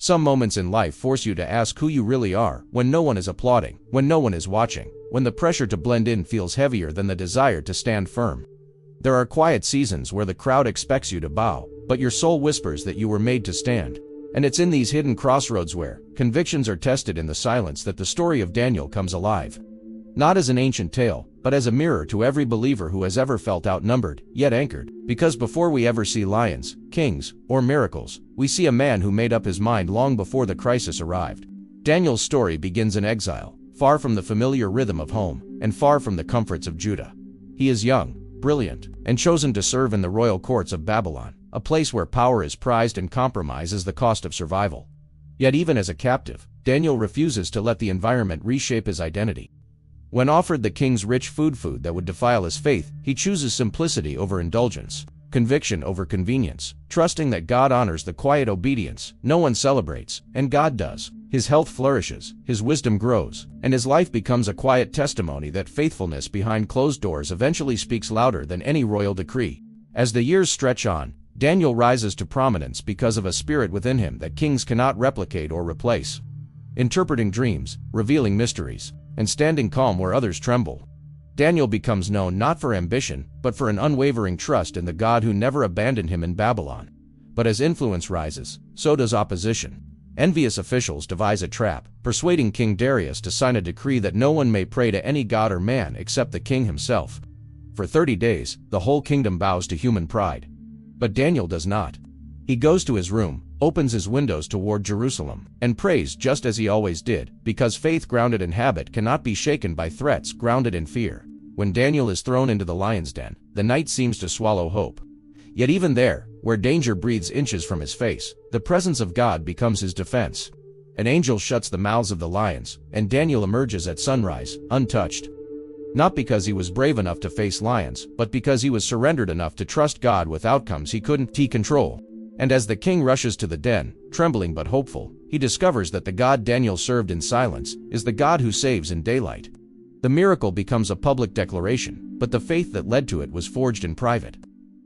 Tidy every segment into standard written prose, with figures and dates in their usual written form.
Some moments in life force you to ask who you really are, when no one is applauding, when no one is watching, when the pressure to blend in feels heavier than the desire to stand firm. There are quiet seasons where the crowd expects you to bow, but your soul whispers that you were made to stand. And it's in these hidden crossroads where convictions are tested in the silence that the story of Daniel comes alive. Not as an ancient tale, but as a mirror to every believer who has ever felt outnumbered, yet anchored. Because before we ever see lions, kings, or miracles, we see a man who made up his mind long before the crisis arrived. Daniel's story begins in exile, far from the familiar rhythm of home, and far from the comforts of Judah. He is young, brilliant, and chosen to serve in the royal courts of Babylon, a place where power is prized and compromise is the cost of survival. Yet even as a captive, Daniel refuses to let the environment reshape his identity. When offered the king's rich food that would defile his faith, he chooses simplicity over indulgence, conviction over convenience, trusting that God honors the quiet obedience no one celebrates, and God does. His health flourishes, his wisdom grows, and his life becomes a quiet testimony that faithfulness behind closed doors eventually speaks louder than any royal decree. As the years stretch on, Daniel rises to prominence because of a spirit within him that kings cannot replicate or replace. Interpreting dreams, revealing mysteries, and standing calm where others tremble. Daniel becomes known not for ambition, but for an unwavering trust in the God who never abandoned him in Babylon. But as influence rises, so does opposition. Envious officials devise a trap, persuading King Darius to sign a decree that no one may pray to any god or man except the king himself. For 30 days, the whole kingdom bows to human pride. But Daniel does not. He goes to his room, opens his windows toward Jerusalem, and prays just as he always did, because faith grounded in habit cannot be shaken by threats grounded in fear. When Daniel is thrown into the lion's den, the night seems to swallow hope. Yet even there, where danger breathes inches from his face, the presence of God becomes his defense. An angel shuts the mouths of the lions, and Daniel emerges at sunrise, untouched. Not because he was brave enough to face lions, but because he was surrendered enough to trust God with outcomes he couldn't control. And as the king rushes to the den, trembling but hopeful, he discovers that the God Daniel served in silence is the God who saves in daylight. The miracle becomes a public declaration, but the faith that led to it was forged in private.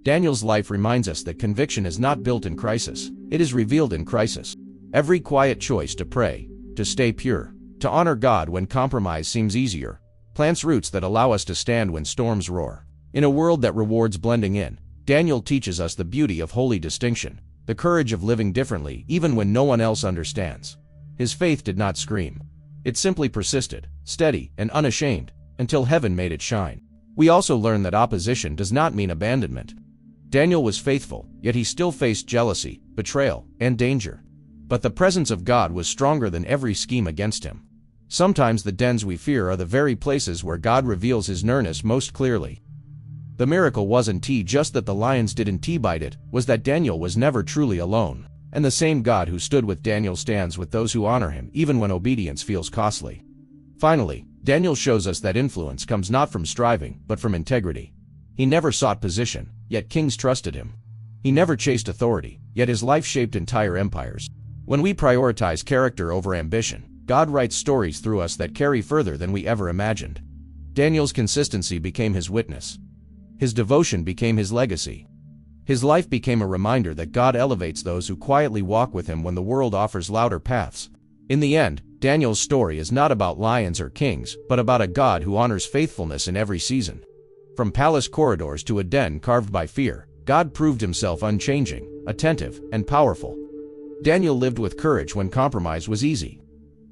Daniel's life reminds us that conviction is not built in crisis, it is revealed in crisis. Every quiet choice to pray, to stay pure, to honor God when compromise seems easier, plants roots that allow us to stand when storms roar. In a world that rewards blending in, Daniel teaches us the beauty of holy distinction, the courage of living differently even when no one else understands. His faith did not scream. It simply persisted, steady and unashamed, until heaven made it shine. We also learn that opposition does not mean abandonment. Daniel was faithful, yet he still faced jealousy, betrayal, and danger. But the presence of God was stronger than every scheme against him. Sometimes the dens we fear are the very places where God reveals his nearness most clearly. The miracle wasn't just that the lions didn't bite it, was that Daniel was never truly alone. And the same God who stood with Daniel stands with those who honor him even when obedience feels costly. Finally, Daniel shows us that influence comes not from striving, but from integrity. He never sought position, yet kings trusted him. He never chased authority, yet his life shaped entire empires. When we prioritize character over ambition, God writes stories through us that carry further than we ever imagined. Daniel's consistency became his witness. His devotion became his legacy. His life became a reminder that God elevates those who quietly walk with him when the world offers louder paths. In the end, Daniel's story is not about lions or kings, but about a God who honors faithfulness in every season. From palace corridors to a den carved by fear, God proved himself unchanging, attentive, and powerful. Daniel lived with courage when compromise was easy,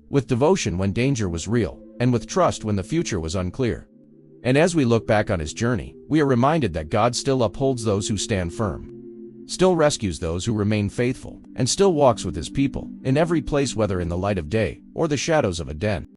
with devotion when danger was real, and with trust when the future was unclear. And as we look back on his journey, we are reminded that God still upholds those who stand firm, still rescues those who remain faithful, and still walks with his people, in every place whether in the light of day or the shadows of a den.